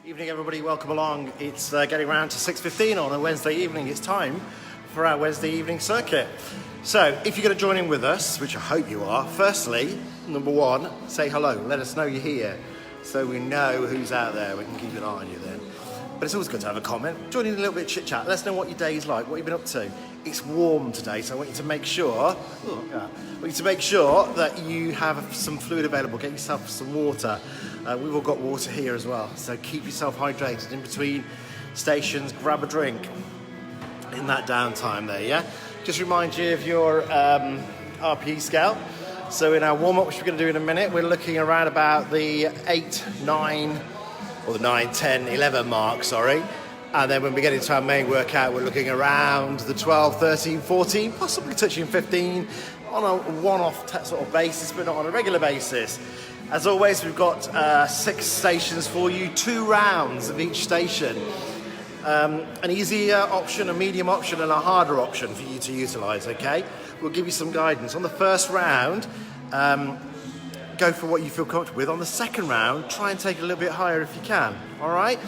Evening, everybody. Welcome along. It's getting around to 6:15 on a Wednesday evening. It's time for our Wednesday evening circuit. So, if you're going to join in with us, which I hope you are, firstly, number one, say hello. Let us know you're here, so we know who's out there. We can keep an eye on you then. But it's always good to have a comment. Join in a little bit of chit chat. Let us know what your day's like, what you've been up to. It's warm today, so I want you to make sure. That you have some fluid available. Get yourself some water. We've all got water here as well, so keep yourself hydrated in between stations. Grab a drink in that downtime there. Yeah. Just remind you of your RPE scale. So in our warm-up, which we're going to do in a minute, we're looking around about the 8, 9, or the 9, 10, 11 mark, sorry. And then when we get into our main workout, we're looking around the 12, 13, 14, possibly touching 15 on a one-off sort of basis, but not on a regular basis. As always, we've got 6 stations for you, 2 rounds of each station. An easier option, a medium option, and a harder option for you to utilise, okay? We'll give you some guidance. On the first round, go for what you feel comfortable with. On the second round, try and take it a little bit higher if you can, all right?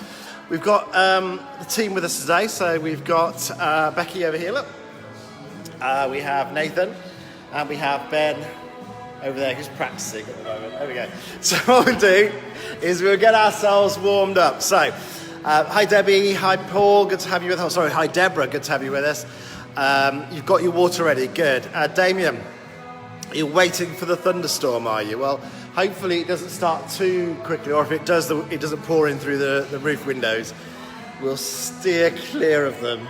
We've got the team with us today, so we've got Becky over here, look. We have Nathan, and we have Ben over there who's practicing at the moment. There we go. So what we'll do is we'll get ourselves warmed up. So, hi Debbie, hi Paul, good to have you with us. Sorry, hi Deborah, good to have you with us. You've got your water ready, good. Damien, you're waiting for the thunderstorm, are you? Well, hopefully it doesn't start too quickly, or if it does, it doesn't pour in through the roof windows. We'll steer clear of them.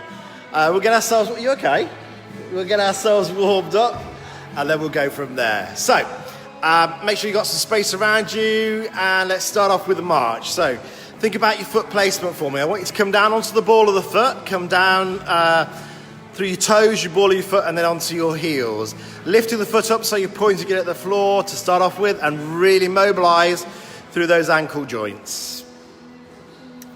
We'll get ourselves, are you okay? We'll get ourselves warmed up, and then we'll go from there. So, make sure you've got some space around you, and let's start off with a march. So, think about your foot placement for me. I want you to come down onto the ball of the foot, come down through your toes, your ball of your foot, and then onto your heels. Lifting the foot up so you're pointing it at the floor to start off with, and really mobilise through those ankle joints.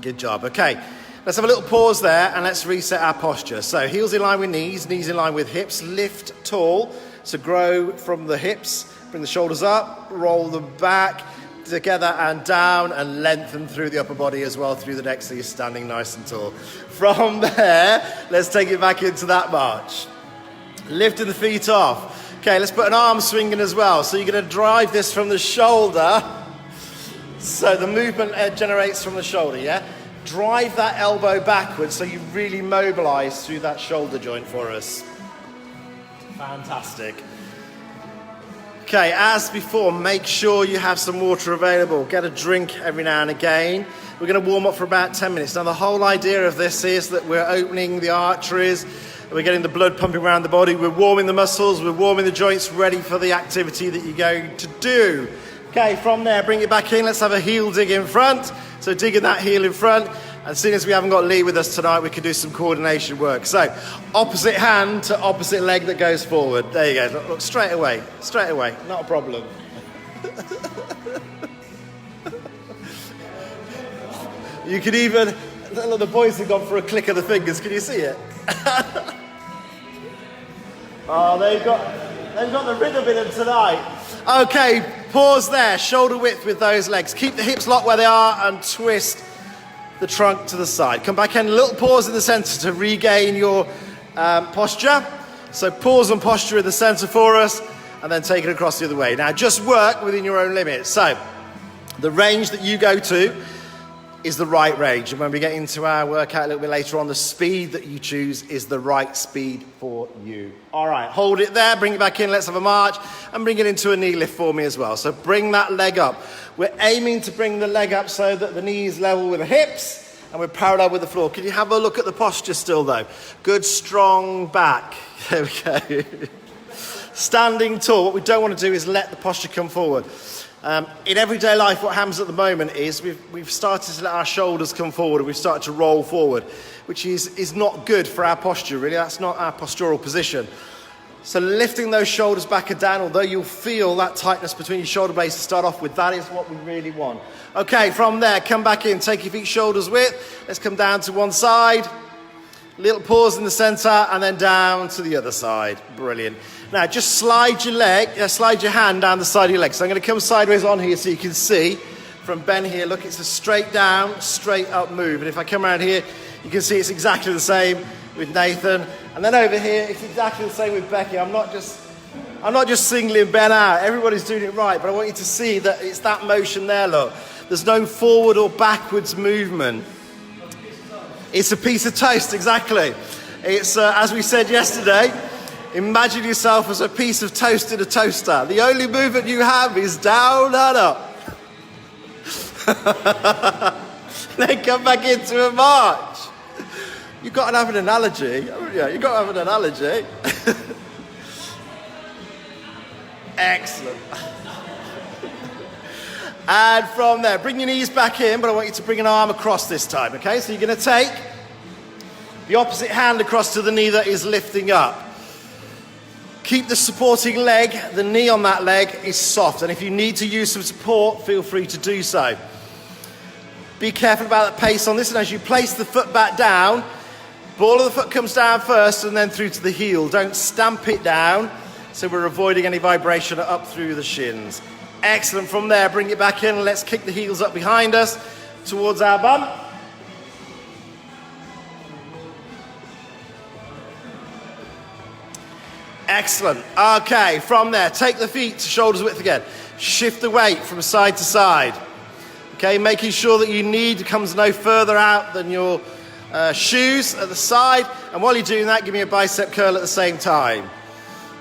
Good job. Okay, let's have a little pause there, and let's reset our posture. So heels in line with knees, knees in line with hips. Lift tall, so grow from the hips. Bring the shoulders up, roll them back, together and down, and lengthen through the upper body as well, through the neck, so you're standing nice and tall. From there, let's take it back into that march. Lifting the feet off. Okay, let's put an arm swing in as well. So you're going to drive this from the shoulder. So the movement generates from the shoulder, yeah? Drive that elbow backwards so you really mobilise through that shoulder joint for us. Fantastic. Okay, as before, make sure you have some water available. Get a drink every now and again. We're going to warm up for about 10 minutes. Now, the whole idea of this is that we're opening the arteries, we're getting the blood pumping around the body, we're warming the muscles, we're warming the joints, ready for the activity that you're going to do. Okay, from there, bring it back in. Let's have a heel dig in front. So digging that heel in front. As soon as we haven't got Lee with us tonight, we can do some coordination work. So, opposite hand to opposite leg that goes forward. There you go. Look, straight away, not a problem. You could even, look, the boys have gone for a click of the fingers. Can you see it? Oh, they've got the rhythm in them tonight. Okay, pause there, shoulder width with those legs. Keep the hips locked where they are and twist the trunk to the side. Come back in, a little pause in the center to regain your posture. So pause and posture in the center for us, and then take it across the other way. Now just work within your own limits. So the range that you go to is the right range. And when we get into our workout a little bit later on, the speed that you choose is the right speed for you. All right, hold it there, bring it back in, let's have a march, and bring it into a knee lift for me as well. So bring that leg up. We're aiming to bring the leg up so that the knee is level with the hips, and we're parallel with the floor. Can you have a look at the posture still though? Good, strong back. There we go. Standing tall. What we don't want to do is let the posture come forward. In everyday life, what happens at the moment is we've started to let our shoulders come forward, and we've started to roll forward, which is not good for our posture, really. That's not our postural position. So lifting those shoulders back and down, although you'll feel that tightness between your shoulder blades to start off with, that is what we really want. Okay, from there, come back in, take your feet shoulders width. Let's come down to one side. Little pause in the center, and then down to the other side. Brilliant. Now, just slide your hand down the side of your leg. So I'm going to come sideways on here so you can see from Ben here, look, it's a straight down, straight up move. And if I come around here, you can see it's exactly the same with Nathan. And then over here, it's exactly the same with Becky. I'm not just singling Ben out. Everybody's doing it right, but I want you to see that it's that motion there, look. There's no forward or backwards movement. It's a piece of toast, exactly. It's, as we said yesterday, imagine yourself as a piece of toast in a toaster. The only movement you have is down and up. Then come back into a march. You've got to have an analogy. Yeah, you've got to have an analogy. Excellent. And from there, bring your knees back in, but I want you to bring an arm across this time, okay? So you're going to take the opposite hand across to the knee that is lifting up. Keep the supporting leg, the knee on that leg is soft, and if you need to use some support, feel free to do so. Be careful about the pace on this, and as you place the foot back down, ball of the foot comes down first and then through to the heel. Don't stamp it down, so we're avoiding any vibration up through the shins. Excellent. From there, bring it back in and let's kick the heels up behind us towards our bum. Excellent. Okay, from there, take the feet to shoulders width again. Shift the weight from side to side. Okay, making sure that your knee comes no further out than your shoes at the side. And while you're doing that, give me a bicep curl at the same time.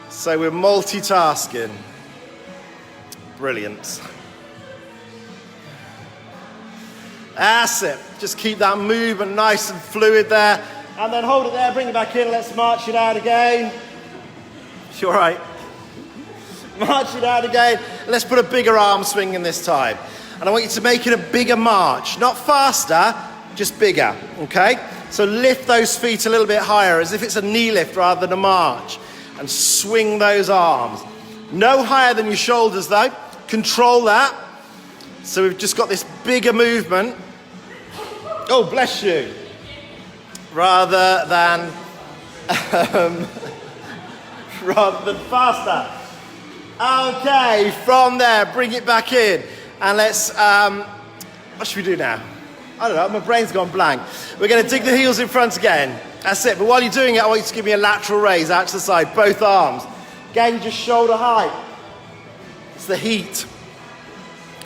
So we're multitasking. Brilliant. That's it. Just keep that movement nice and fluid there. And then hold it there, bring it back in. Let's march it out again. You all right? March it out again. Let's put a bigger arm swing in this time. And I want you to make it a bigger march. Not faster, just bigger, okay? So lift those feet a little bit higher as if it's a knee lift rather than a march. And swing those arms. No higher than your shoulders though. Control that. So we've just got this bigger movement. Oh, bless you. Rather than faster. Okay, from there, bring it back in. And let's, what should we do now? I don't know, my brain's gone blank. We're going to dig the heels in front again. That's it. But while you're doing it, I want you to give me a lateral raise out to the side, both arms. Again, just shoulder height. It's the heat.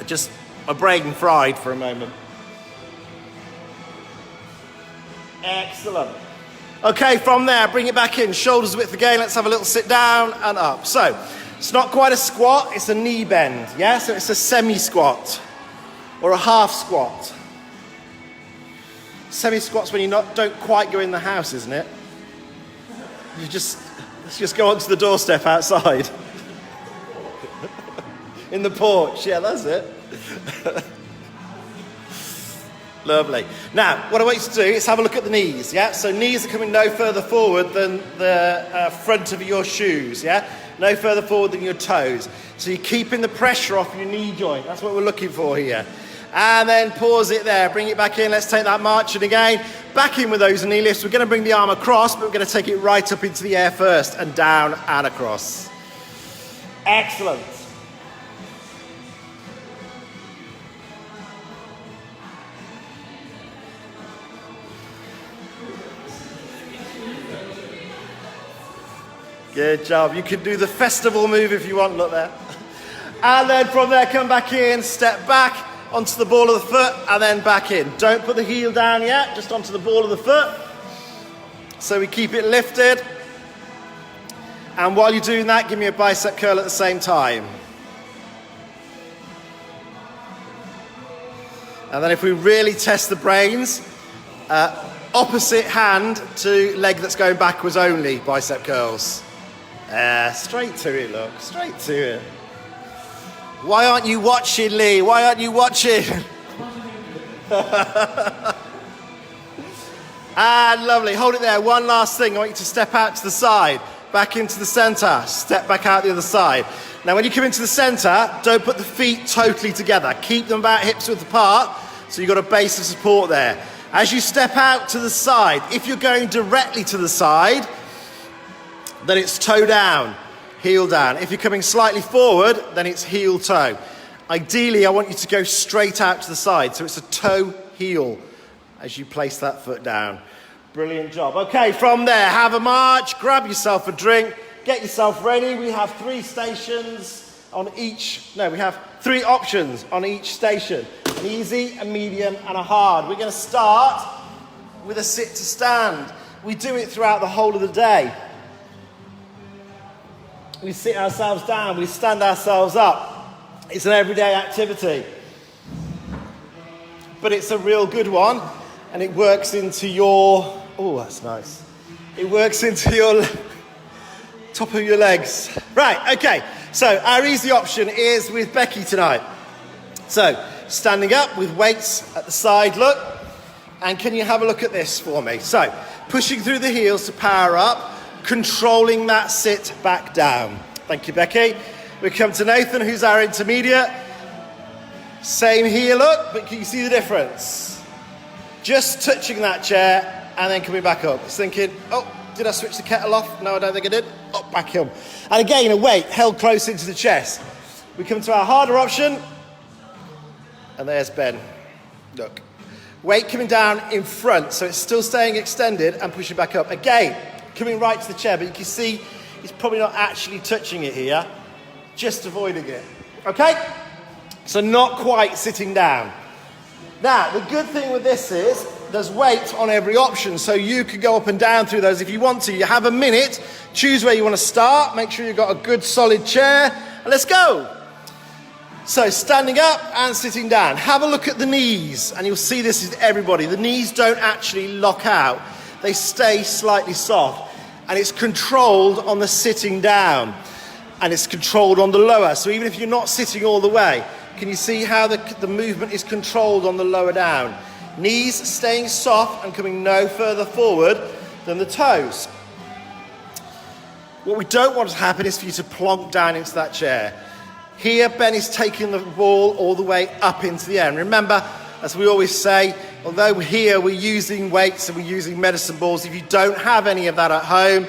Just, my brain fried for a moment. Excellent. Okay, from there, bring it back in. Shoulders width again. Let's have a little sit down and up. So, it's not quite a squat, it's a knee bend. Yeah, so it's a semi-squat or a half squat. Semi-squat's when you don't quite go in the house, isn't it? Let's just go onto the doorstep outside. In the porch, yeah, that's it. Lovely. Now, what I want you to do is have a look at the knees, yeah? So knees are coming no further forward than the front of your shoes, yeah? No further forward than your toes. So you're keeping the pressure off your knee joint. That's what we're looking for here. And then pause it there. Bring it back in. Let's take that marching again. Back in with those knee lifts. We're going to bring the arm across, but we're going to take it right up into the air first and down and across. Excellent. Good job. You can do the festival move if you want, look there. And then from there, come back in, step back onto the ball of the foot, and then back in. Don't put the heel down yet, just onto the ball of the foot. So we keep it lifted. And while you're doing that, give me a bicep curl at the same time. And then if we really test the brains, opposite hand to leg that's going backwards only, bicep curls. Straight to it, look, straight to it. Why aren't you watching, Lee? Why aren't you watching? And lovely, hold it there. One last thing, I want you to step out to the side, back into the center, step back out the other side. Now when you come into the center, don't put the feet totally together. Keep them about hips width apart, so you've got a base of support there. As you step out to the side, if you're going directly to the side, then it's toe down, heel down. If you're coming slightly forward, then it's heel toe. Ideally, I want you to go straight out to the side, so it's a toe heel as you place that foot down. Brilliant job. Okay, from there, have a march, grab yourself a drink, get yourself ready. We have 3 stations on each, no, we have 3 options on each station. An easy, a medium, and a hard. We're going to start with a sit to stand. We do it throughout the whole of the day. We sit ourselves down, we stand ourselves up. It's an everyday activity. But it's a real good one, and it works into your, oh, that's nice. It works into your top of your legs. Right, okay, so our easy option is with Becky tonight. So, standing up with weights at the side, look, and can you have a look at this for me? So, pushing through the heels to power up, controlling that sit back down. Thank you, Becky. We come to Nathan, who's our intermediate. Same here, look, but can you see the difference? Just touching that chair and then coming back up. It's thinking, oh, did I switch the kettle off? No, I don't think I did. Oh, back up. And again, a weight held close into the chest. We come to our harder option. And there's Ben. Look. Weight coming down in front, so it's still staying extended and pushing back up. Again, coming right to the chair, but you can see he's probably not actually touching it here, just avoiding it. Okay? So not quite sitting down. Now, the good thing with this is there's weight on every option, so you could go up and down through those if you want to. You have a minute, choose where you want to start, make sure you've got a good solid chair, and let's go. So standing up and sitting down. Have a look at the knees, and you'll see this is everybody. The knees don't actually lock out. They stay slightly soft, and it's controlled on the sitting down, and it's controlled on the lower. So even if you're not sitting all the way, can you see how the movement is controlled on the lower down? Knees staying soft and coming no further forward than the toes. What we don't want to happen is for you to plonk down into that chair. Here, Ben is taking the ball all the way up into the air. And remember, as we always say, although here we're using weights and we're using medicine balls, if you don't have any of that at home,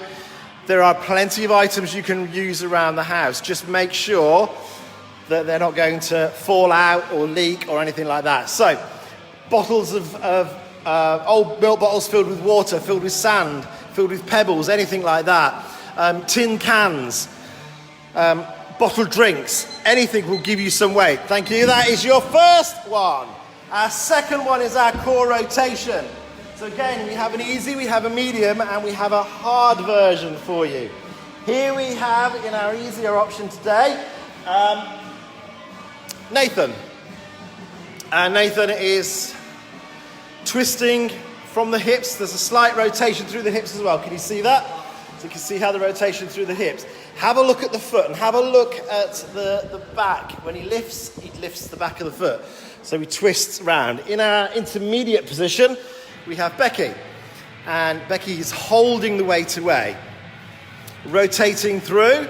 there are plenty of items you can use around the house. Just make sure that they're not going to fall out or leak or anything like that. So, bottles of old milk bottles filled with water, filled with sand, filled with pebbles, anything like that. Tin cans, bottled drinks, anything will give you some weight. Thank you. That is your first one. Our second one is our core rotation. So again, we have an easy, we have a medium, and we have a hard version for you. Here we have, in our easier option today, Nathan. Nathan is twisting from the hips. There's a slight rotation through the hips as well. Can you see that? So you can see how the rotation through the hips. Have a look at the foot and have a look at the back. When he lifts the back of the foot. So he twists around. In our intermediate position, we have Becky. And Becky is holding the weight away. Rotating through,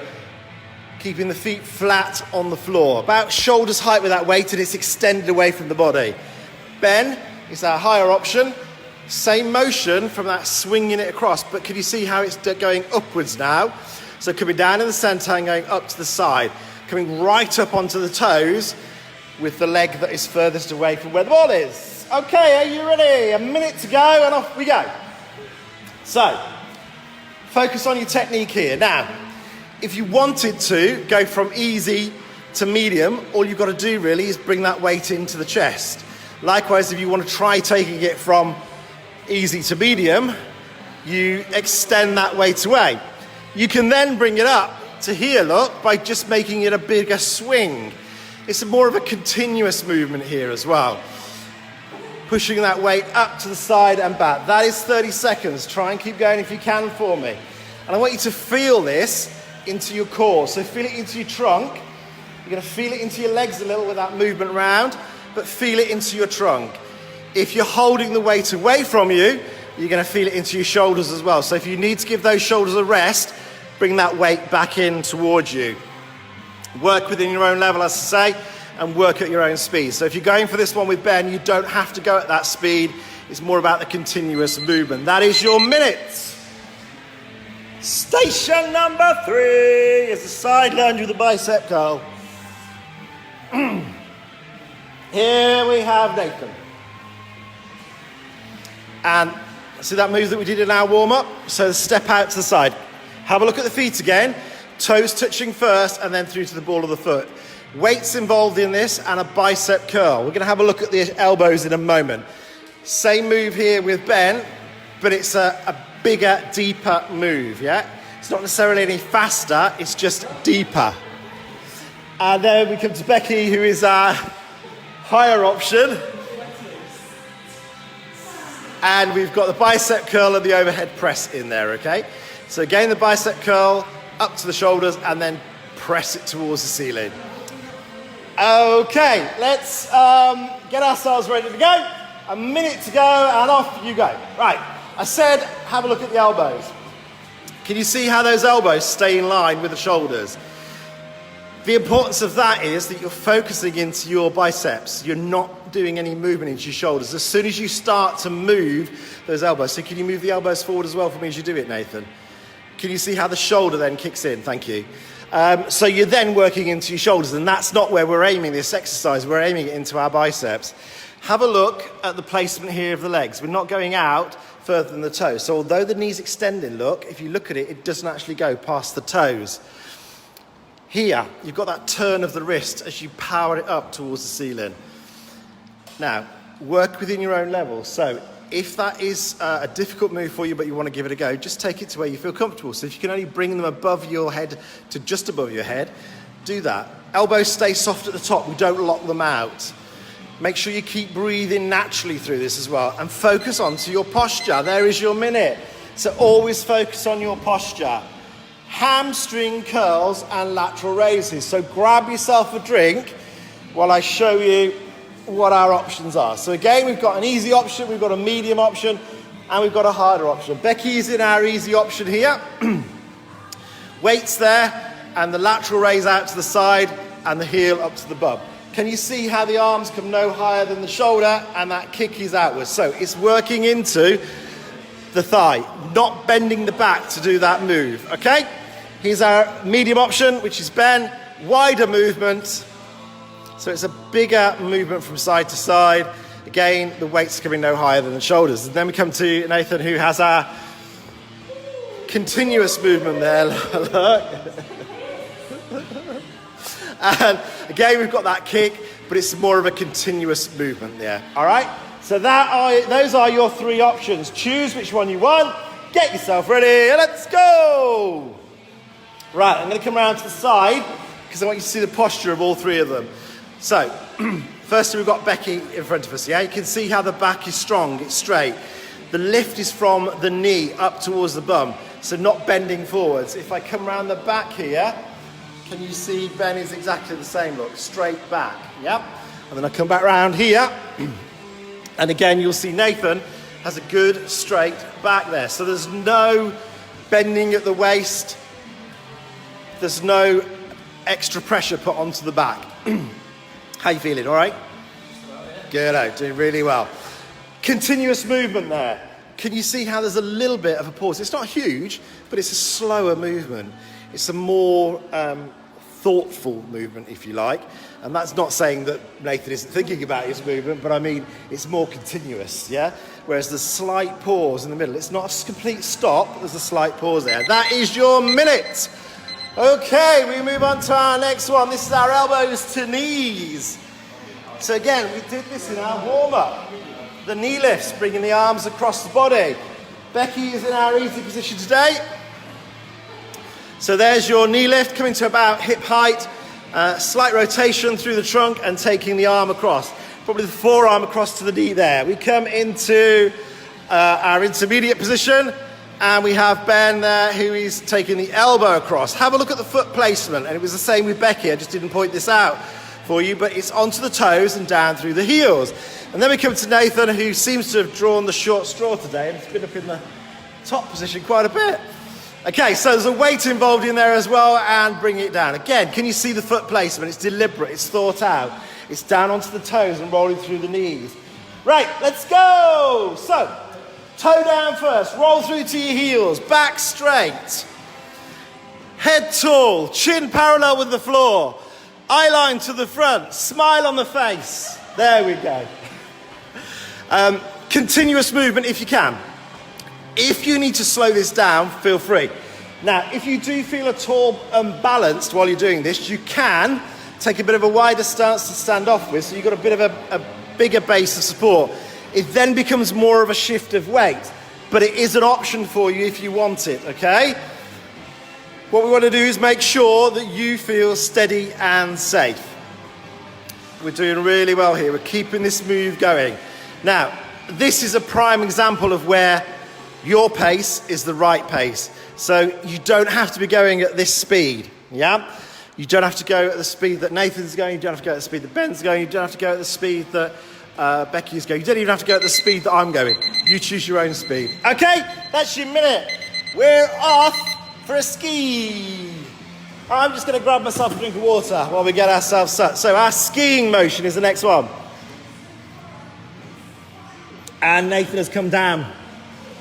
keeping the feet flat on the floor. About shoulders height with that weight, and it's extended away from the body. Ben is our higher option. Same motion from that swinging it across, but can you see how it's going upwards now? So coming down in the centre and going up to the side. Coming right up onto the toes with the leg that is furthest away from where the ball is. Okay, are you ready? A minute to go and off we go. So, focus on your technique here. Now, if you wanted to go from easy to medium, all you've got to do really is bring that weight into the chest. Likewise, if you want to try taking it from easy to medium, you extend that weight away. You can then bring it up to here, look, by just making it a bigger swing. It's more of a continuous movement here as well. Pushing that weight up to the side and back. That is 30 seconds. Try and keep going if you can for me. And I want you to feel this into your core. So feel it into your trunk. You're going to feel it into your legs a little with that movement round, but feel it into your trunk. If you're holding the weight away from you, you're going to feel it into your shoulders as well. So if you need to give those shoulders a rest, bring that weight back in towards you. Work within your own level, as I say, and work at your own speed. So if you're going for this one with Ben, you don't have to go at that speed. It's more about the continuous movement. That is your minutes. Station number 3 is the side lunge with the bicep curl. Here we have Nathan. And see that move that we did in our warm-up? So step out to the side. Have a look at the feet again. Toes touching first and then through to the ball of the foot. Weights involved in this and a bicep curl. We're going to have a look at the elbows in a moment. Same move here with Ben, but it's a bigger, deeper move, yeah? It's not necessarily any faster, it's just deeper. And then we come to Becky, who is our higher option. And we've got the bicep curl and the overhead press in there, okay? So again, the bicep curl up to the shoulders and then press it towards the ceiling. Okay, let's get ourselves ready to go. A minute to go and off you go. Right, I said have a look at the elbows. Can you see how those elbows stay in line with the shoulders? The importance of that is that you're focusing into your biceps. You're not doing any movement into your shoulders. As soon as you start to move those elbows, so can you move the elbows forward as well for me as you do it, Nathan? Can you see how the shoulder then kicks in? Thank you. So you're then working into your shoulders, and that's not where we're aiming this exercise. We're aiming it into our biceps. Have a look at the placement here of the legs. We're not going out further than the toes. So although the knee's extending, look, if you look at it, it doesn't actually go past the toes. Here, you've got that turn of the wrist as you power it up towards the ceiling. Now, work within your own level. So if that is a difficult move for you, but you want to give it a go, just take it to where you feel comfortable. So if you can only bring them above your head to just above your head, do that. Elbows stay soft at the top. We don't lock them out. Make sure you keep breathing naturally through this as well. And focus onto your posture. There is your minute. So always focus on your posture. Hamstring curls and lateral raises. So grab yourself a drink while I show you what our options are. So again, we've got an easy option, we've got a medium option, and we've got a harder option. Becky's in our easy option here. Weights there, and the lateral raise out to the side, and the heel up to the bum. Can you see how the arms come no higher than the shoulder, and that kick is outwards? So it's working into the thigh, not bending the back to do that move, okay? Here's our medium option, which is Ben, wider movement. So it's a bigger movement from side to side. Again, the weight's coming no higher than the shoulders. And then we come to Nathan, who has our continuous movement there. And again, we've got that kick, but it's more of a continuous movement there. All right? So those are your three options. Choose which one you want. Get yourself ready. Let's go. Right, I'm going to come around to the side because I want you to see the posture of all three of them. So, firstly, we've got Becky in front of us, yeah? You can see how the back is strong, it's straight. The lift is from the knee up towards the bum, so not bending forwards. If I come around the back here, can you see Ben is exactly the same look, straight back, yep? And then I come back around here, and again, you'll see Nathan has a good straight back there. So there's no bending at the waist, there's no extra pressure put onto the back. How you feeling, all right? Good, doing really well. Continuous movement there. Can you see how there's a little bit of a pause? It's not huge, but it's a slower movement. It's a more thoughtful movement, if you like. And that's not saying that Nathan isn't thinking about his movement, but I mean, it's more continuous, yeah? Whereas the slight pause in the middle, it's not a complete stop, there's a slight pause there. That is your minute. Okay, we move on to our next one. This is our elbows to knees. So again, we did this in our warm-up. The knee lifts, bringing the arms across the body. Becky is in our easy position today. So there's your knee lift, coming to about hip height. Slight rotation through the trunk and taking the arm across. Probably the forearm across to the knee there. We come into our intermediate position. And we have Ben there, who is taking the elbow across. Have a look at the foot placement. And it was the same with Becky. I just didn't point this out for you, but it's onto the toes and down through the heels. And then we come to Nathan, who seems to have drawn the short straw today and it's been up in the top position quite a bit. Okay, so there's a weight involved in there as well, and bring it down. Again, can you see the foot placement? It's deliberate, it's thought out. It's down onto the toes and rolling through the knees. Right, let's go. So, toe down first, roll through to your heels, back straight. Head tall, chin parallel with the floor. Eye line to the front, smile on the face. There we go. Continuous movement if you can. If you need to slow this down, feel free. Now, if you do feel at all unbalanced while you're doing this, you can take a bit of a wider stance to stand off with, so you've got a bit of a bigger base of support. It then becomes more of a shift of weight, but it is an option for you if you want it, okay? What we want to do is make sure that you feel steady and safe. We're doing really well here. We're keeping this move going. Now, this is a prime example of where your pace is the right pace. So you don't have to be going at this speed, yeah? You don't have to go at the speed that Nathan's going. You don't have to go at the speed that Ben's going. You don't have to go at the speed that Becky is going. You don't even have to go at the speed that I'm going. You choose your own speed. Okay, that's your minute. We're off for a ski. I'm just going to grab myself a drink of water while we get ourselves set. So our skiing motion is the next one. And Nathan has come down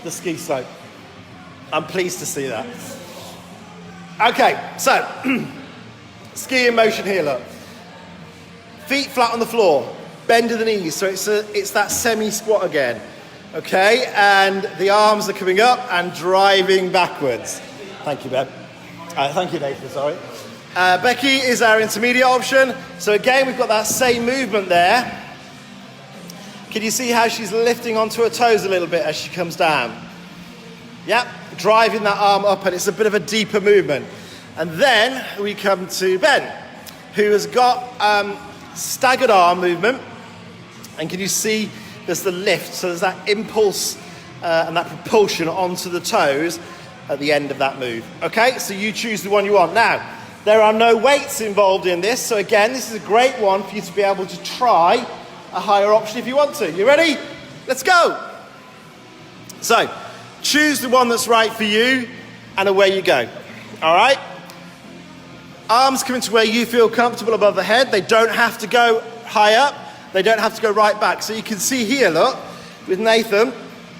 the ski slope. I'm pleased to see that. Okay, so skiing motion here, look. Feet flat on the floor, bend to the knees, so it's that semi-squat again. Okay, and the arms are coming up and driving backwards. Thank you, Ben. Thank you, Nathan, sorry. Becky is our intermediate option. So again, we've got that same movement there. Can you see how she's lifting onto her toes a little bit as she comes down? Yep, driving that arm up, and it's a bit of a deeper movement. And then we come to Ben, who has got staggered arm movement. And can you see there's the lift? So there's that impulse and that propulsion onto the toes at the end of that move. Okay, so you choose the one you want. Now, there are no weights involved in this. So again, this is a great one for you to be able to try a higher option if you want to. You ready? Let's go. So, choose the one that's right for you, and away you go. All right? Arms coming to where you feel comfortable above the head. They don't have to go high up. They don't have to go right back. So you can see here, look, with Nathan,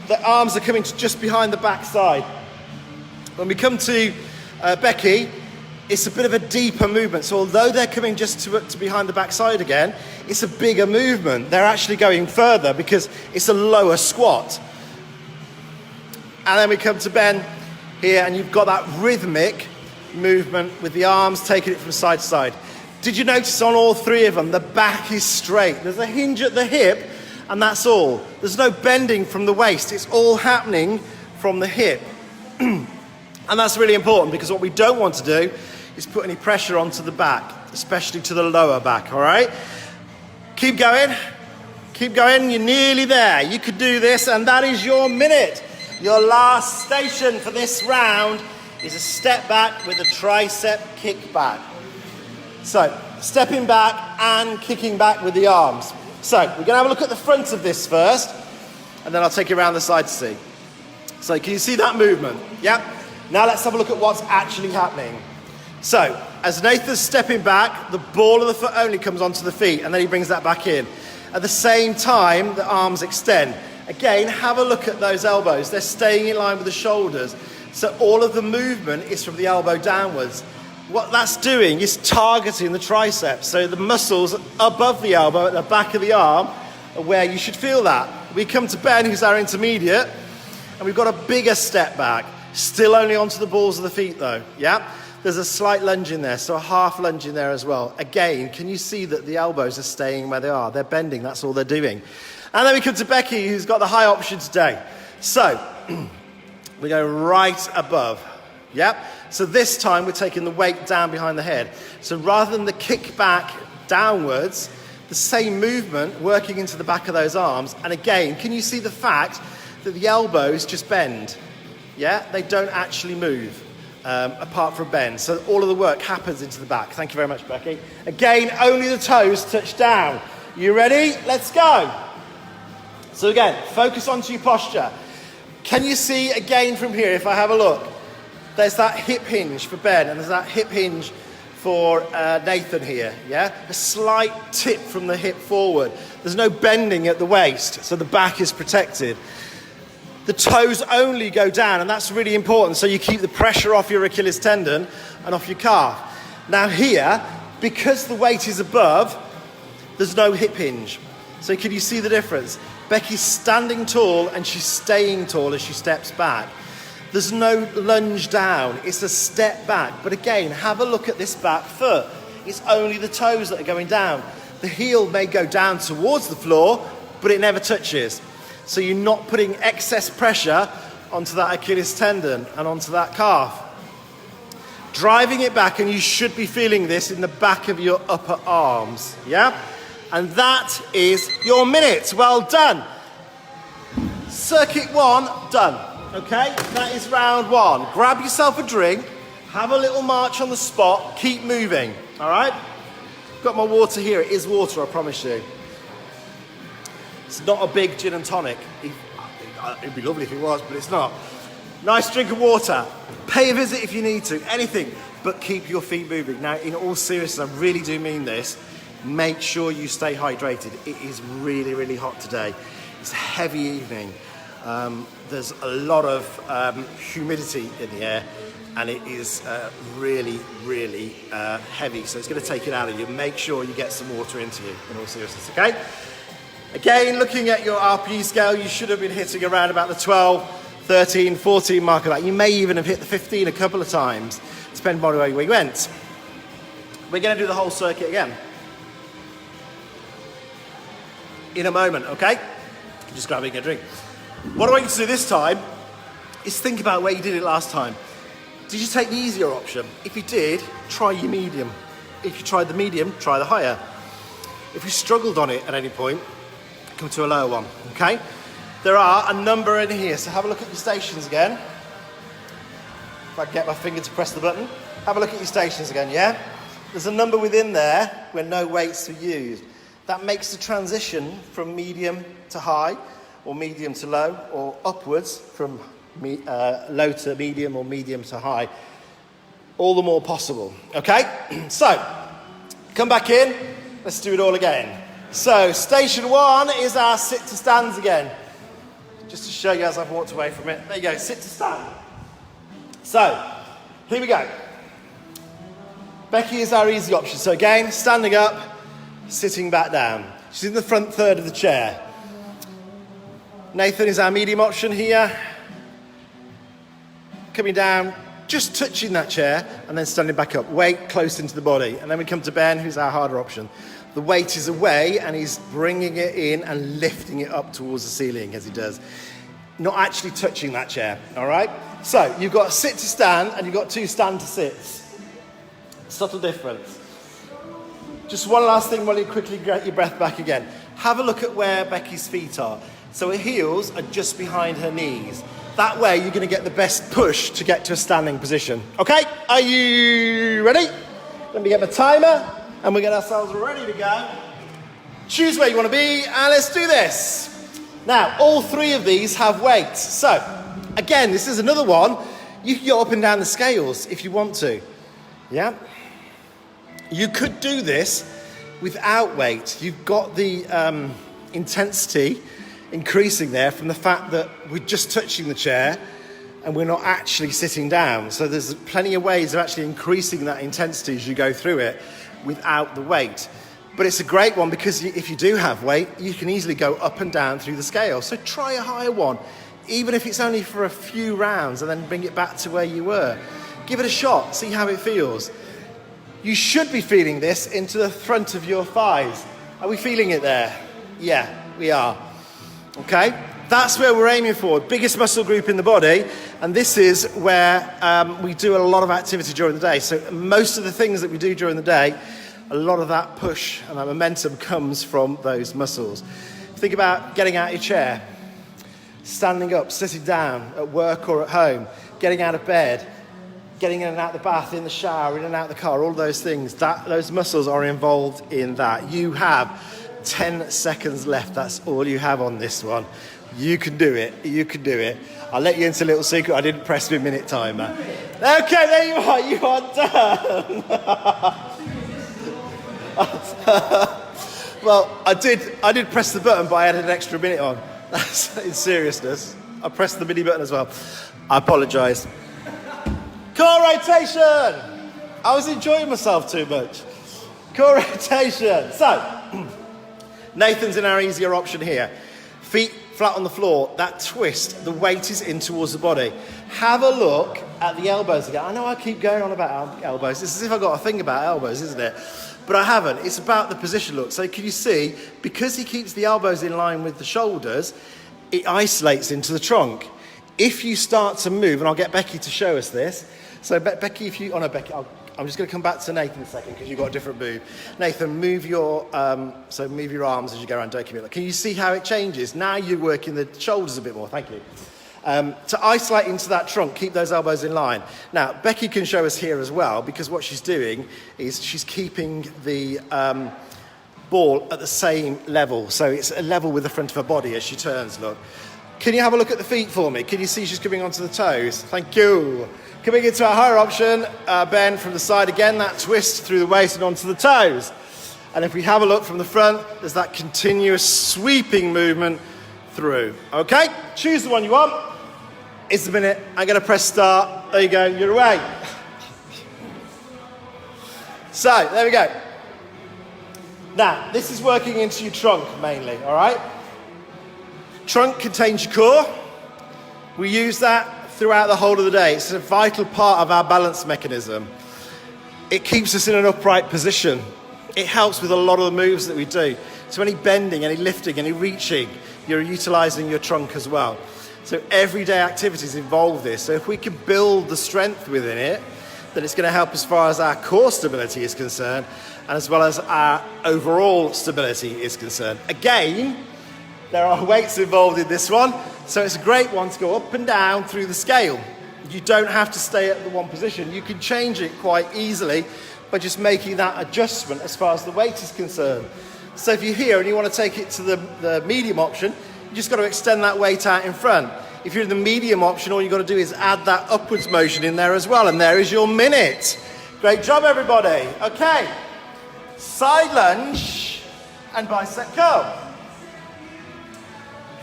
the arms are coming to just behind the back side. When we come to Becky, it's a bit of a deeper movement. So although they're coming just to behind the back side again, it's a bigger movement. They're actually going further because it's a lower squat. And then we come to Ben here, and you've got that rhythmic movement with the arms taking it from side to side. Did you notice on all three of them, the back is straight? There's a hinge at the hip, and that's all. There's no bending from the waist. It's all happening from the hip. And that's really important, because what we don't want to do is put any pressure onto the back, especially to the lower back, all right? Keep going. Keep going. You're nearly there. You could do this, and that is your minute. Your last station for this round is a step back with a tricep kick back. So, stepping back and kicking back with the arms. So, we're going to have a look at the front of this first, and then I'll take you around the side to see. So, can you see that movement? Yep. Now let's have a look at what's actually happening. So, as Nathan's stepping back, the ball of the foot only comes onto the feet, and then he brings that back in. At the same time, the arms extend. Again, have a look at those elbows. They're staying in line with the shoulders. So all of the movement is from the elbow downwards. What that's doing is targeting the triceps. So the muscles above the elbow at the back of the arm are where you should feel that. We come to Ben, who's our intermediate, and we've got a bigger step back. Still only onto the balls of the feet though, yeah? There's a slight lunge in there, so a half lunge in there as well. Again, can you see that the elbows are staying where they are? They're bending, that's all they're doing. And then we come to Becky, who's got the high option today. So, we go right above, yep? So this time we're taking the weight down behind the head. So rather than the kick back downwards, the same movement working into the back of those arms. And again, can you see the fact that the elbows just bend? Yeah, they don't actually move. Apart from bend. So all of the work happens into the back. Thank you very much, Becky. Again, only the toes touch down. You ready? Let's go. So again, focus onto your posture. Can you see again from here, if I have a look, there's that hip hinge for Ben, and there's that hip hinge for Nathan here, yeah? A slight tip from the hip forward. There's no bending at the waist, so the back is protected. The toes only go down, and that's really important, so you keep the pressure off your Achilles tendon and off your calf. Now here, because the weight is above, there's no hip hinge. So can you see the difference? Becky's standing tall and she's staying tall as she steps back. There's no lunge down, it's a step back. But again, have a look at this back foot. It's only the toes that are going down. The heel may go down towards the floor, but it never touches. So you're not putting excess pressure onto that Achilles tendon and onto that calf. Driving it back, and you should be feeling this in the back of your upper arms, yeah? And that is your minute. Well done. Circuit 1, done. Okay, that is round 1. Grab yourself a drink, have a little march on the spot, keep moving, all right? Got my water here. It is water, I promise you. It's not a big gin and tonic. It'd be lovely if it was, but it's not. Nice drink of water. Pay a visit if you need to, anything, but keep your feet moving. Now, in all seriousness, I really do mean this. Make sure you stay hydrated. It is really, really hot today. It's a heavy evening. There's a lot of humidity in the air, and it is really, really heavy. So it's going to take it out of you. Make sure you get some water into you, in all seriousness, okay? Again, looking at your RPE scale, you should have been hitting around about the 12, 13, 14 mark of that. You may even have hit the 15 a couple of times, depending on where you went. We're going to do the whole circuit again in a moment, okay? Just grabbing a drink. What I want you to do this time is think about where you did it last time. Did you take the easier option? If you did, try your medium. If you tried the medium, try the higher. If you struggled on it at any point, come to a lower one, okay? There are a number in here, so have a look at your stations again. If I can get my finger to press the button. Have a look at your stations again, yeah? There's a number within there where no weights are used. That makes the transition from medium to high, or medium to low, or upwards from low to medium or medium to high, all the more possible, okay? So, come back in, let's do it all again. So, station 1 is our sit to stands again. Just to show you as I've walked away from it. There you go, sit to stand. So, here we go. Becky is our easy option. So again, standing up, sitting back down. She's in the front third of the chair. Nathan is our medium option here. Coming down, just touching that chair, and then standing back up. Weight close into the body. And then we come to Ben, who's our harder option. The weight is away, and he's bringing it in and lifting it up towards the ceiling as he does. Not actually touching that chair, all right? So you've got sit to stand, and you've got 2 stand to sits. Subtle difference. Just one last thing while you quickly get your breath back again. Have a look at where Becky's feet are. So her heels are just behind her knees. That way you're going to get the best push to get to a standing position. Okay, are you ready? Let me get my timer and we get ourselves ready to go. Choose where you want to be and let's do this. Now, all 3 of these have weights. So, again, this is another one. You can go up and down the scales if you want to. Yeah? You could do this without weight. You've got the intensity increasing there from the fact that we're just touching the chair and we're not actually sitting down. So there's plenty of ways of actually increasing that intensity as you go through it without the weight. But it's a great one because if you do have weight, you can easily go up and down through the scale. So try a higher one, even if it's only for a few rounds, and then bring it back to where you were. Give it a shot, see how it feels. You should be feeling this into the front of your thighs. Are we feeling it there? Yeah, we are. Okay, that's where we're aiming for. Biggest muscle group in the body, and this is where we do a lot of activity during the day. So most of the things that we do during the day, a lot of that push and that momentum comes from those muscles. Think about getting out of your chair, standing up, sitting down at work or at home, getting out of bed, getting in and out of the bath, in the shower, in and out of the car, all those things, those muscles are involved in that. You have 10 seconds left. That's all you have on this one. You can do it. You can do it. I'll let you into a little secret. I didn't press the minute timer. Okay, there you are. You are done. Well, I did press the button, but I added an extra minute on. That's in seriousness. I pressed the mini button as well. I apologise. Core rotation. I was enjoying myself too much. Core rotation. So, Nathan's in our easier option here. Feet flat on the floor, that twist, the weight is in towards the body. Have a look at the elbows again. I know I keep going on about elbows. It's as if I've got a thing about elbows, isn't it? But I haven't. It's about the position look. So can you see, because he keeps the elbows in line with the shoulders, it isolates into the trunk. If you start to move, and I'll get Becky to show us this. So Becky, if you, oh no, Becky, I'm just going to come back to Nathan in a second because you've got a different move. Nathan, move your arms as you go around Dokimura. Can you see how it changes? Now you're working the shoulders a bit more. Thank you. To isolate into that trunk, keep those elbows in line. Now, Becky can show us here as well, because what she's doing is she's keeping the ball at the same level. So it's a level with the front of her body as she turns, look. Can you have a look at the feet for me? Can you see she's coming onto the toes? Thank you. Coming into our higher option, Ben from the side again, that twist through the waist and onto the toes. And if we have a look from the front, there's that continuous sweeping movement through. Okay, choose the one you want. It's a minute, I'm gonna press start. There you go, you're away. So, there we go. Now, this is working into your trunk mainly, all right? Trunk contains your core. We use that throughout the whole of the day. It's a vital part of our balance mechanism. It keeps us in an upright position. It helps with a lot of the moves that we do. So any bending, any lifting, any reaching, you're utilizing your trunk as well. So everyday activities involve this. So if we can build the strength within it, then it's going to help as far as our core stability is concerned, and as well as our overall stability is concerned. Again, there are weights involved in this one, so it's a great one to go up and down through the scale. You don't have to stay at the one position. You can change it quite easily by just making that adjustment as far as the weight is concerned. So if you're here and you want to take it to the medium option, you just got to extend that weight out in front. If you're in the medium option, all you've got to do is add that upwards motion in there as well, and there is your minute. Great job, everybody. Okay, side lunge and bicep curl.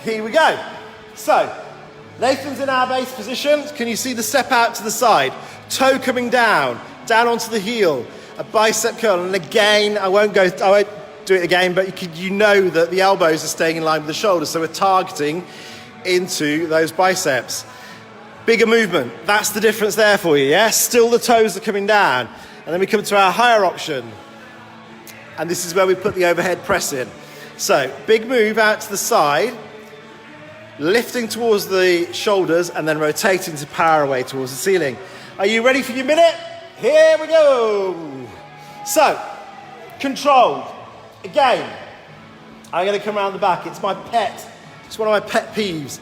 Here we go. So, Nathan's in our base position. Can you see the step out to the side? Toe coming down onto the heel, a bicep curl. And again, I won't do it again, but you know that the elbows are staying in line with the shoulders, so we're targeting into those biceps. Bigger movement, that's the difference there for you, yeah? Still the toes are coming down. And then we come to our higher option. And this is where we put the overhead press in. So, big move out to the side, lifting towards the shoulders and then rotating to power away towards the ceiling. Are you ready for your minute? Here we go. So, controlled. Again, I'm going to come around the back. It's my pet. It's one of my pet peeves.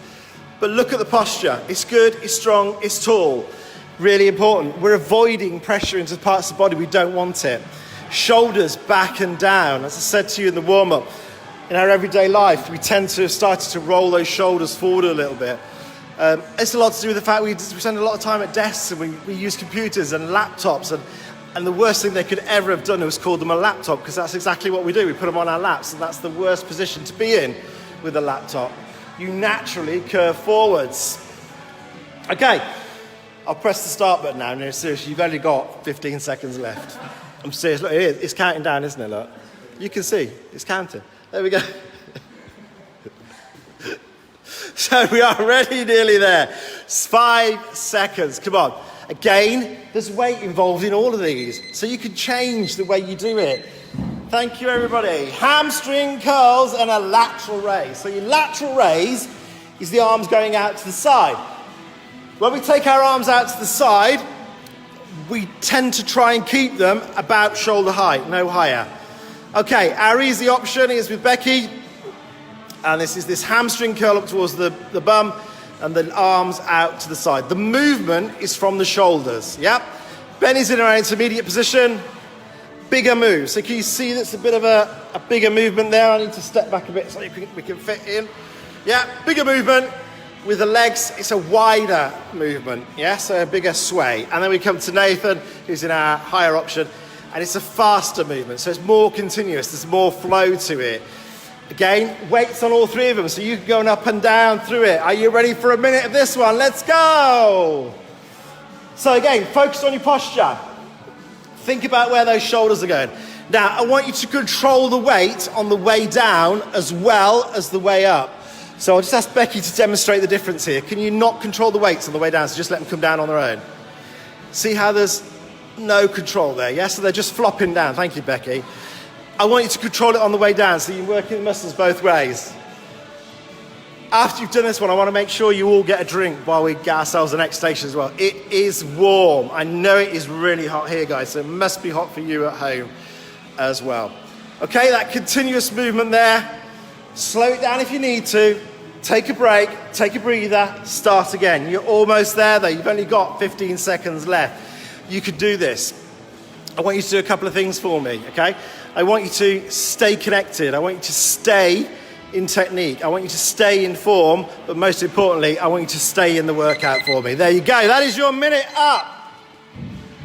But look at the posture. It's good, it's strong, it's tall. Really important. We're avoiding pressure into parts of the body we don't want it. Shoulders back and down. As I said to you in the warm-up, in our everyday life, we tend to have started to roll those shoulders forward a little bit. It's a lot to do with the fact we spend a lot of time at desks and we use computers and laptops, and the worst thing they could ever have done was call them a laptop, because that's exactly what we do. We put them on our laps, and that's the worst position to be in with a laptop. You naturally curve forwards. Okay, I'll press the start button now. No, seriously, you've only got 15 seconds left. I'm serious. Look, it's counting down, isn't it? Look, you can see it's counting. There we go. So we are already nearly there. 5 seconds, come on. Again, there's weight involved in all of these, so you can change the way you do it. Thank you, everybody. Hamstring curls and a lateral raise. So your lateral raise is the arms going out to the side. When we take our arms out to the side, we tend to try and keep them about shoulder height, no higher. Okay, our easy option is with Becky, and this is this hamstring curl up towards the bum and the arms out to the side. The movement is from the shoulders, yep. Benny's in our intermediate position, bigger move. So can you see that's a bit of a bigger movement there? I need to step back a bit so we can fit in. Yeah, bigger movement. With the legs, it's a wider movement, yeah, so a bigger sway. And then we come to Nathan, who's in our higher option, and it's a faster movement, so it's more continuous, there's more flow to it. Again, weights on all three of them, so you can go up and down through it. Are you ready for a minute of this one? Let's go! So again, focus on your posture. Think about where those shoulders are going. Now, I want you to control the weight on the way down as well as the way up. So I'll just ask Becky to demonstrate the difference here. Can you not control the weights on the way down, so just let them come down on their own? See how there's no control there, yeah? So they're just flopping down. Thank you, Becky. I want you to control it on the way down, so you're working the muscles both ways. After you've done this one, I want to make sure you all get a drink while we get ourselves the next station as well. It is warm. I know it is really hot here, guys, so it must be hot for you at home as well. Okay, that continuous movement there. Slow it down if you need to. Take a break, take a breather, start again. You're almost there though. You've only got 15 seconds left. You could do this. I want you to do a couple of things for me, okay? I want you to stay connected. I want you to stay in technique. I want you to stay in form, but most importantly, I want you to stay in the workout for me. There you go. That is your minute up.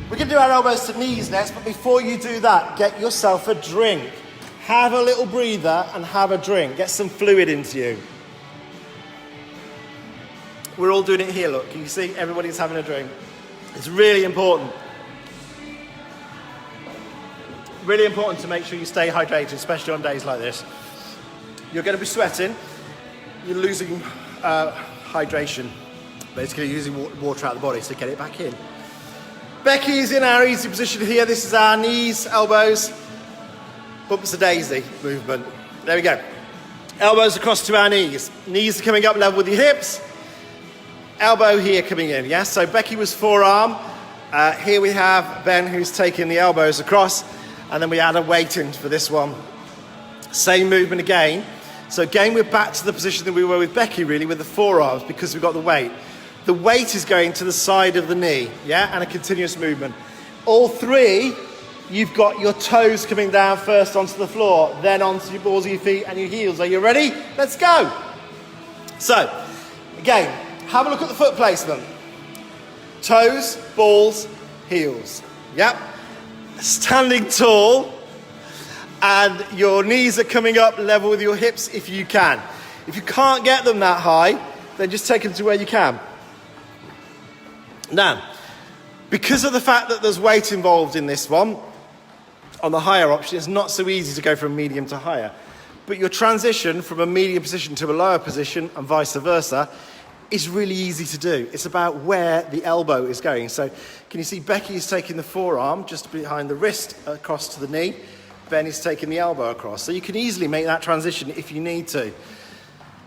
We're going to do our elbows to knees next, but before you do that, get yourself a drink. Have a little breather and have a drink. Get some fluid into you. We're all doing it here, look. Can you see? Everybody's having a drink. It's really important. Really important to make sure you stay hydrated, especially on days like this. You're going to be sweating. You're losing hydration. Basically, you're using water out of the body, so get it back in. Becky's in our easy position here. This is our knees, elbows, bumps a daisy movement. There we go. Elbows across to our knees. Knees are coming up level with your hips. Elbow here coming in, yes? So Becky was forearm. Here we have Ben who's taking the elbows across, and then we add a weight in for this one. Same movement again. So again, we're back to the position that we were with Becky really, with the forearms, because we've got the weight. The weight is going to the side of the knee, yeah? And a continuous movement. All three, you've got your toes coming down first onto the floor, then onto your balls of your feet and your heels. Are you ready? Let's go. So, again, have a look at the foot placement. Toes, balls, heels. Yep. Standing tall, and your knees are coming up level with your hips if you can. If you can't get them that high, then just take them to where you can. Now, because of the fact that there's weight involved in this one, on the higher option, it's not so easy to go from medium to higher. But your transition from a medium position to a lower position and vice versa is really easy to do. It's about where the elbow is going. So can you see Becky is taking the forearm just behind the wrist across to the knee. Ben is taking the elbow across. So you can easily make that transition if you need to.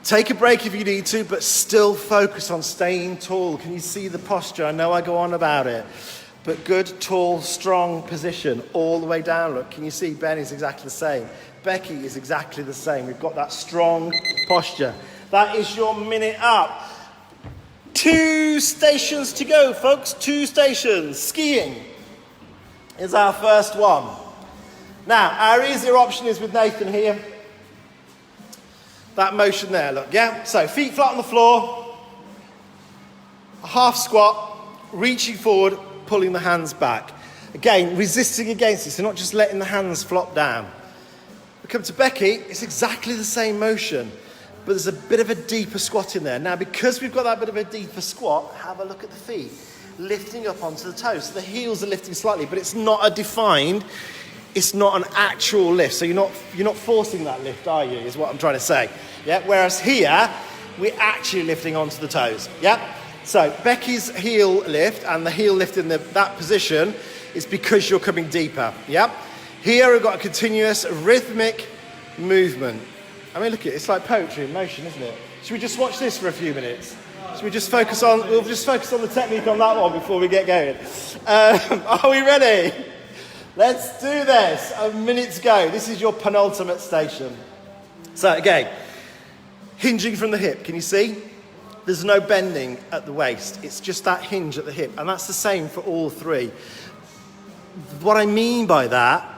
Take a break if you need to, but still focus on staying tall. Can you see the posture? I know I go on about it, but good, tall, strong position all the way down. Look, can you see Ben is exactly the same. Becky is exactly the same. We've got that strong posture. That is your minute up. 2 stations to go, folks. 2 stations. Skiing is our first one. Now, our easier option is with Nathan here. That motion there, look, yeah? So, feet flat on the floor, a half squat, reaching forward, pulling the hands back. Again, resisting against it, so not just letting the hands flop down. We come to Becky, it's exactly the same motion, but there's a bit of a deeper squat in there. Now, because we've got that bit of a deeper squat, have a look at the feet, lifting up onto the toes. So the heels are lifting slightly, but it's not a defined, it's not an actual lift. So you're not forcing that lift, are you, is what I'm trying to say. Yeah. Whereas here, we're actually lifting onto the toes. Yeah. So Becky's heel lift and the heel lift in that position is because you're coming deeper. Yeah. Here we've got a continuous rhythmic movement. I mean, look at it. It's like poetry in motion, isn't it? Should we just watch this for a few minutes? Should we just focus on? We'll just focus on the technique on that one before we get going. Are we ready? Let's do this. A minute to go. This is your penultimate station. So again, hinging from the hip. Can you see? There's no bending at the waist. It's just that hinge at the hip. And that's the same for all three. What I mean by that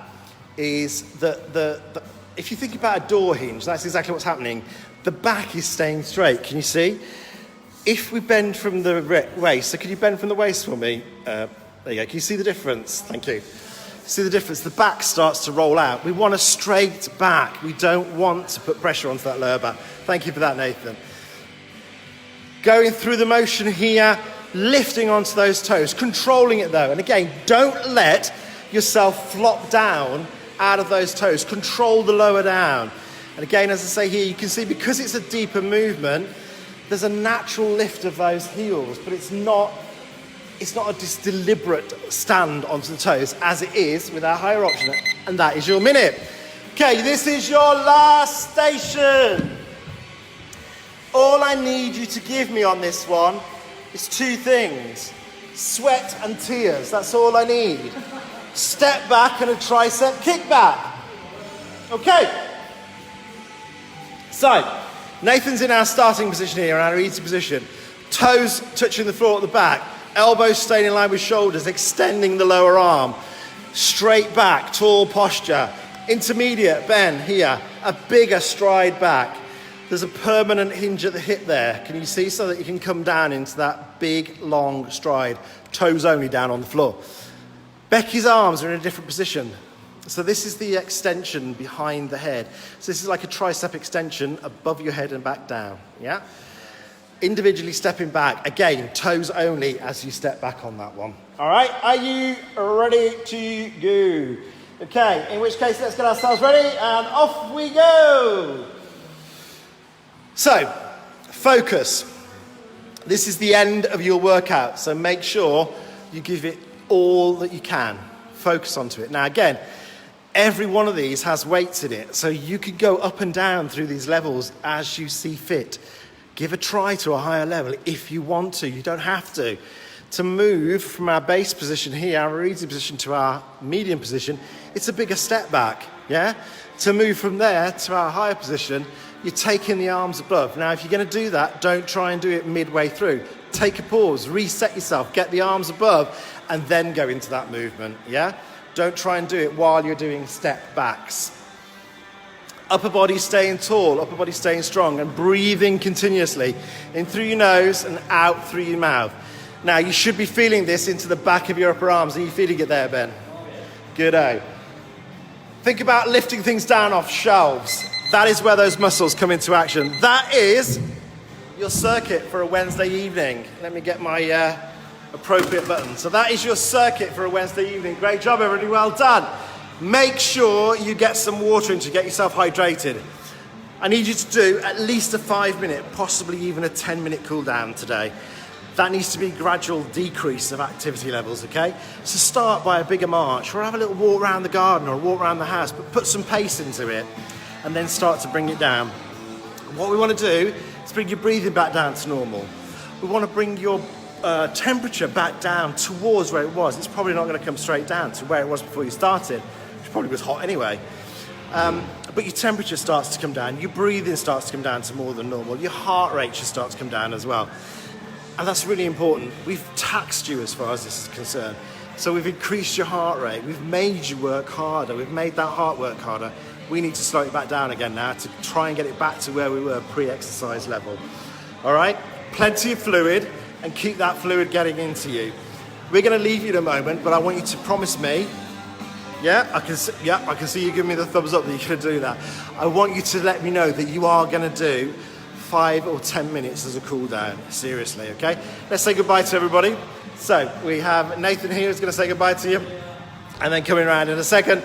is that if you think about a door hinge, that's exactly what's happening. The back is staying straight. Can you see? If we bend from the waist, so can you bend from the waist for me? There you go. Can you see the difference? Thank you. See the difference? The back starts to roll out. We want a straight back. We don't want to put pressure onto that lower back. Thank you for that, Nathan. Going through the motion here, lifting onto those toes, controlling it though. And again, don't let yourself flop down out of those toes. Control the lower down. And again, as I say here, you can see because it's a deeper movement, there's a natural lift of those heels, but it's not a deliberate stand onto the toes as it is with our higher option. And that is your minute. Okay, this is your last station. All I need you to give me on this one is two things. Sweat and tears, that's all I need. Step back and a tricep kickback. Okay. So, Nathan's in our starting position here, our easy position. Toes touching the floor at the back. Elbows staying in line with shoulders, extending the lower arm. Straight back, tall posture. Intermediate bend here. A bigger stride back. There's a permanent hinge at the hip there. Can you see? So that you can come down into that big, long stride. Toes only down on the floor. Becky's arms are in a different position. So this is the extension behind the head. So this is like a tricep extension above your head and back down. Yeah? Individually stepping back. Again, toes only as you step back on that one. All right? Are you ready to go? Okay, in which case, let's get ourselves ready and off we go. So, focus. This is the end of your workout, so make sure you give it all that you can. Focus onto it. Now again, every one of these has weights in it, so you can go up and down through these levels as you see fit. Give a try to a higher level if you want to. You don't have to. To move from our base position here, our easy position, to our medium position, it's a bigger step back, yeah? To move from there to our higher position, you're taking the arms above. Now, if you're going to do that, don't try and do it midway through. Take a pause, reset yourself, get the arms above, and then go into that movement, yeah? Don't try and do it while you're doing step backs. Upper body staying tall, upper body staying strong, and breathing continuously in through your nose and out through your mouth. Now, you should be feeling this into the back of your upper arms. Are you feeling it there, Ben? Good-o. Think about lifting things down off shelves. That is where those muscles come into action. That is your circuit for a Wednesday evening. Let me get my appropriate button. So that is your circuit for a Wednesday evening. Great job, everybody. Well done. Make sure you get some water in to get yourself hydrated. I need you to do at least a 5-minute, possibly even a 10-minute cool down today. That needs to be a gradual decrease of activity levels, okay? So start by a bigger march, or have a little walk around the garden or walk around the house, but put some pace into it, and then start to bring it down. What we want to do is bring your breathing back down to normal. We want to bring your temperature back down towards where it was. It's probably not going to come straight down to where it was before you started, which probably was hot anyway. But your temperature starts to come down, your breathing starts to come down to more than normal, your heart rate should start to come down as well. And that's really important. We've taxed you as far as this is concerned. So we've increased your heart rate. We've made you work harder. We've made that heart work harder. We need to slow it back down again now to try and get it back to where we were pre-exercise level. All right? Plenty of fluid, and keep that fluid getting into you. We're going to leave you in a moment, but I want you to promise me. Yeah, I can see you giving me the thumbs up that you're going to do that. I want you to let me know that you are going to do 5 or 10 minutes as a cool down. Seriously, okay? Let's say goodbye to everybody. So we have Nathan here who's going to say goodbye to you. And then coming around in a second,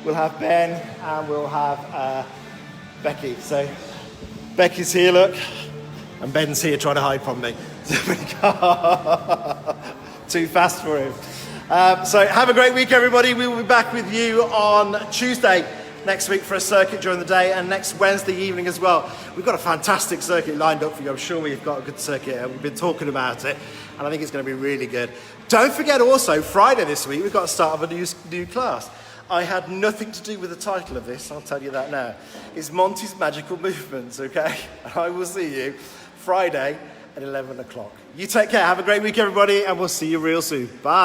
we'll have Ben and we'll have Becky. So Becky's here, look. And Ben's here trying to hide from me. Too fast for him. So have a great week, everybody. We will be back with you on Tuesday next week for a circuit during the day, and next Wednesday evening as well. We've got a fantastic circuit lined up for you. I'm sure we've got a good circuit, and we've been talking about it, and I think it's going to be really good. Don't forget also, Friday this week, we've got a start of a new class. I had nothing to do with the title of this, I'll tell you that now. It's Monty's Magical Movements, okay? And I will see you Friday at 11 o'clock. You take care, have a great week, everybody, and we'll see you real soon. Bye.